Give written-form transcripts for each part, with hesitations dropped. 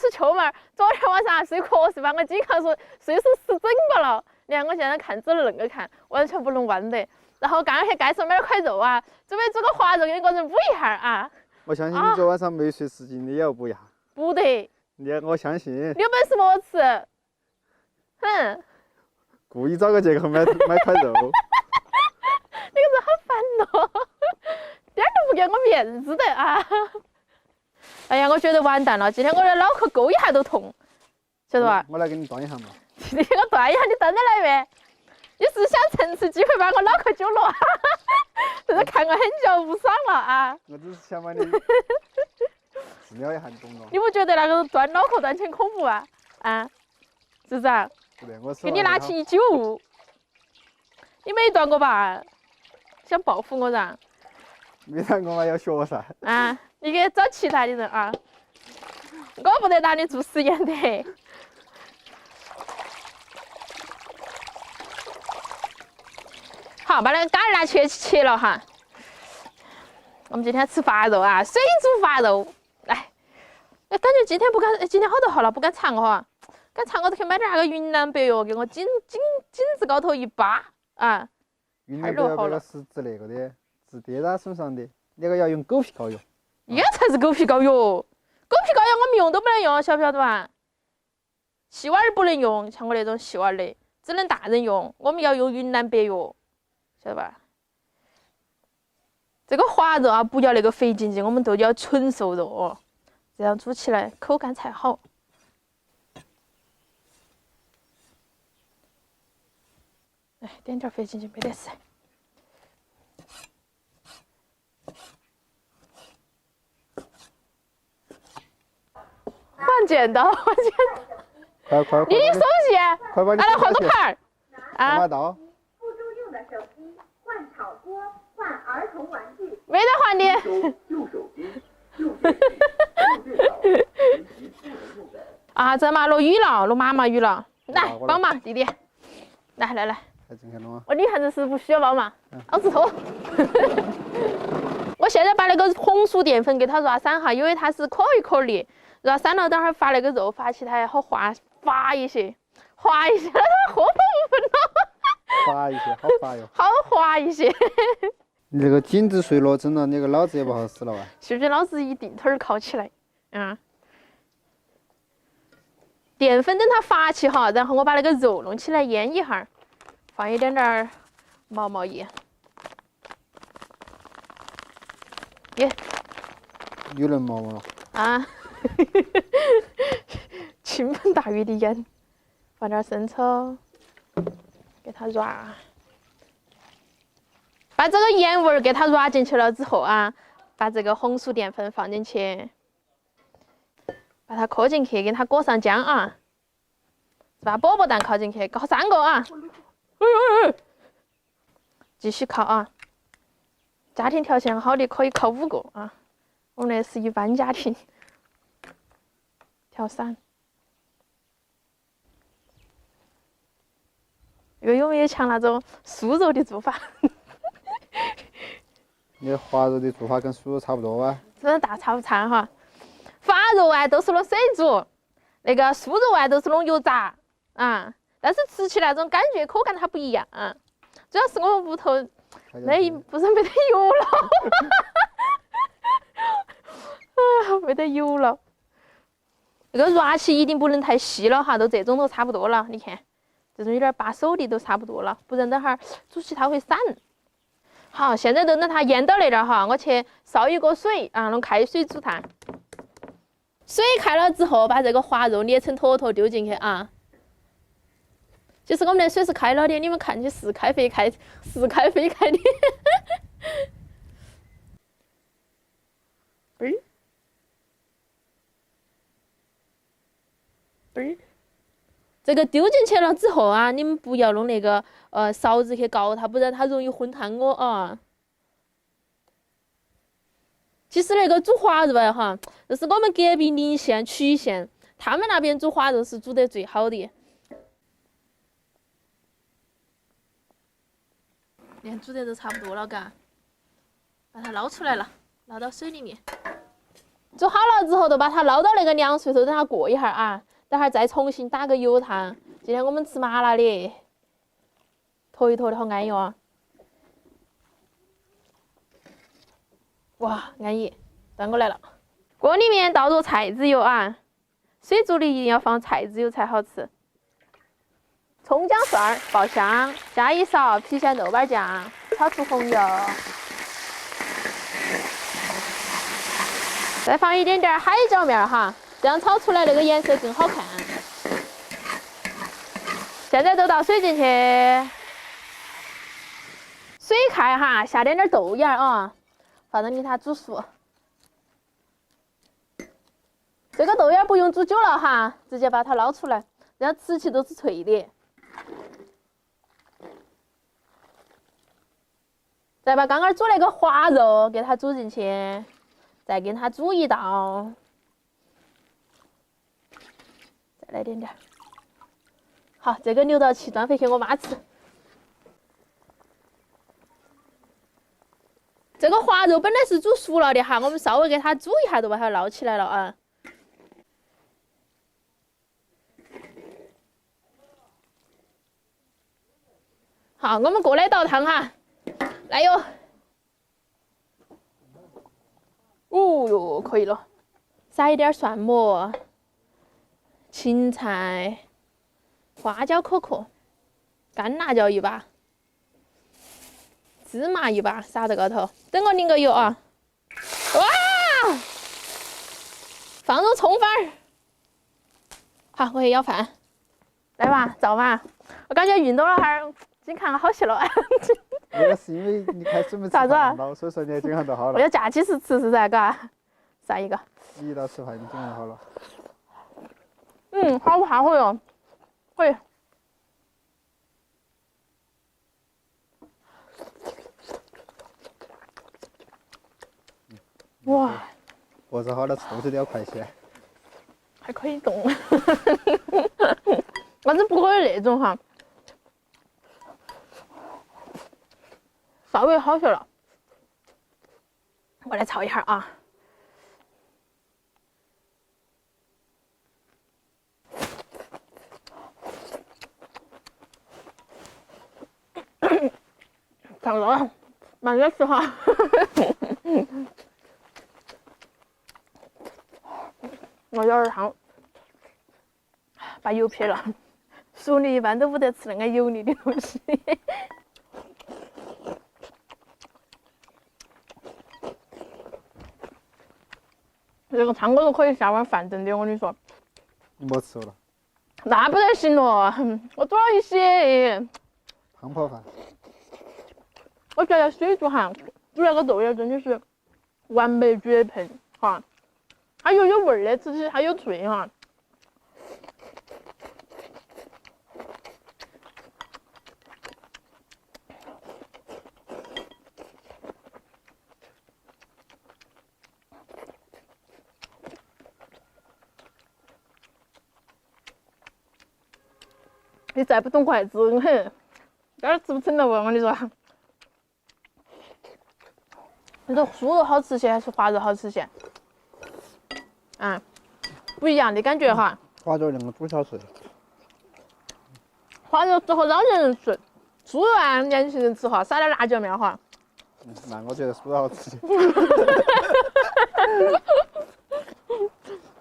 是秋妹儿，昨天晚上睡瞌睡把我经常说睡死整个了。你看我现在看只能恁个看，完全不能弯的。然后刚刚去街上买了块肉啊，准备煮个滑肉给你个人补一下啊。我相信你昨晚上没睡10斤，你也要补一下。不得。我相信。你有本事莫吃。哼。故意找个借口买块肉。你个人好烦哦，点儿都不给我面子的啊！哎呀，我觉得完蛋了，今天我的脑壳沟一下都痛，晓得吧？我来给你端一下嘛。你给我端一下，你端得来没？你是想趁此机会把我脑壳揪落？这是看我很久不爽了啊！我只是想把你治疗一下，你懂不懂？你不觉得那个端脑壳端挺恐怖啊？啊，是不是啊？不对，我给你拿起195，你没端过吧？想报复我噻？没端过嘛，要学噻。啊，你给找其他的人啊！我不得拿你做实验的。好，把那个杆拿去切了哈。我们今天吃发肉啊，水煮发肉。哎，感觉今天不敢，今天好多号了，不敢尝哈。敢尝我都去买点那个云南白药，给我颈子高头一扒啊。云南白药那个是治那个的，治跌打损伤的，那个要用狗皮膏药。那才是狗皮膏药，狗皮膏药我们用都不能用，晓不晓得吧？细娃儿不能用，像我那种细娃儿的，只能大人用。我们要用云南白药，晓得吧？这个滑肉啊，不要那个肥筋筋，我们都要纯瘦肉哦，这样煮起来口感才好。哎，点点肥筋筋没得事。换剪刀，换剪刀。快！你的手机，快把你来换个盘儿。啊。刀。附中用的手机换炒锅，换儿童玩具。没得换的。旧手机，旧电器，旧电脑，以及不能用的。啊，这嘛落雨了，落妈妈雨了。来帮忙，弟弟。来。我女汉子是不需要帮忙，老子脱。我现在把那个红薯淀粉给它抓散哈，因为它是颗一颗粒，抓散了等会儿发那个肉发起它好滑一些，滑一些，它喝不分了。滑一些，好滑哟。好滑一些。你这个颈子碎了，整了你个脑子也不好使了哇。是不是老子一定腿儿靠起来？啊。淀粉等它发起哈，然后我把那个肉弄起来腌一下，放一点点毛盐。耶。有人毛了。啊。倾盆大雨的盐，放点生抽，给它抓。把这个盐味儿给它抓进去了之后啊，把这个红薯淀粉放进去，把它磕进去，给它裹上浆啊。把饽饽蛋靠进去，搞3个啊。继续靠啊。家庭条件好的可以靠5个啊。我们那是一般家庭。调3。有没有像那种酥肉的做法？你滑肉的做法跟酥肉差不多啊？真的大差不差哈。发肉啊都是弄水煮，那个酥肉啊都是弄油炸啊。但是吃起来那种感觉口感它不一样啊。主要是我们屋头不是没得油了，没得油了。那个抓起一定不能太细了哈，都这种都差不多了。你看，这种有点把手的都差不多了，不然等会儿煮起它会散。好，现在等它腌到那点哈，我去烧一锅水啊，用开水煮它。水开了之后，把这个滑肉捏成坨坨丢进去啊。其实我们的水是开了的，你们看起是开非开的。这个丢进去了之后啊，你们不要弄那个勺子去搞它，不然它容易昏烫哦啊。其实那个煮滑肉啊哈，这是我们隔壁邻县衢县，他们那边煮滑肉是煮得最好的。你看煮得都差不多了，嘎，把它捞出来了，捞到水里面。煮好了之后，就把它捞到那个凉水头，等它过一会儿啊，等会儿再重新打个油汤。今天我们吃麻辣的，坨一坨的好安逸哦。哇，安逸，端过来了。锅里面倒入菜籽油啊，水煮的一定要放菜籽油才好吃。葱姜蒜儿爆香，加一勺郫县豆瓣酱，炒出红油。再放一点点海椒面哈，这样炒出来那个颜色更好看。现在就倒水进去，水开哈，下点豆芽啊，放到给它煮熟。这个豆芽不用煮久了哈，直接把它捞出来，这样吃起都是脆的。再把刚刚煮那个滑肉给它煮进去。再给它煮一道，再来点点。好，这个留到去端回给我妈吃。这个滑肉本来是煮熟了的哈，我们稍微给它煮一下就把它捞起来了啊。好，我们过来倒汤哈，来哟。哦哟，可以了，撒一点蒜末、芹菜、花椒可可、干辣椒一把、芝麻一把，撒在高头。等我淋个油啊！哇！放入葱花儿。好，我去舀饭。来吧，照吧。我感觉运动了哈儿，筋看好些了。那个是因为你开始没吃饭了，所以说你的筋看都好了。我要假期时吃是噻，嘎，撒一个。你一到吃饭，你筋看好了。好下回哦，会。哇，脖子好了，臭水都要快些。还可以动，但是不可以那种哈。稍微好些了，我来炒一下啊。差不多了，慢点吃哈。我舀点汤，把油撇了。熟女一般都不得吃那个油腻的东西。这个汤我都可以下碗饭真的，我跟你说。没吃了。那不得行了，我煮了一些。汤泡饭。我觉得水煮哈，煮那个豆芽真的是完美绝配哈，它又有味儿的，吃起它又脆哈。你再不动筷子，哼，这儿吃不成了我跟你说。你说酥肉好吃些还是滑肉好吃些？啊，不一样的感觉哈。滑肉那个煮小脆。滑肉适合老年人吃，酥肉啊年轻人吃哈，撒点辣椒面哈。那我觉得酥肉好吃些。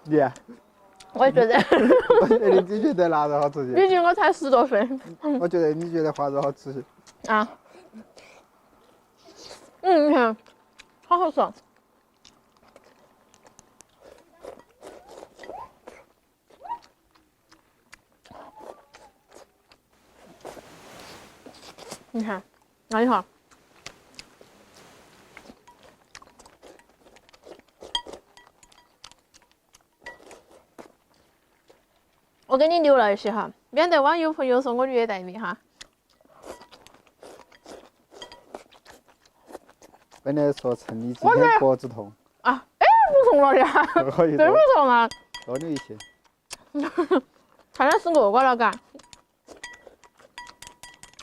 你？我也觉得。我觉得你觉得腊肉好吃些。毕竟我才10多岁。我觉得你觉得滑肉好吃些。啊。你看，好好吃。你看，那一会儿。我给你留了一些哈，免得网友朋友说我虐待你哈。本来说趁你今天脖子痛啊，哎，不痛了的哈，真不痛了，多留一些。看来是饿过了嘎。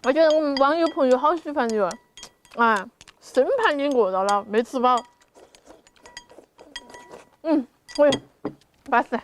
我觉得我们网友朋友好喜欢你哦，啊，生怕你饿到了没吃饱。喂，巴适。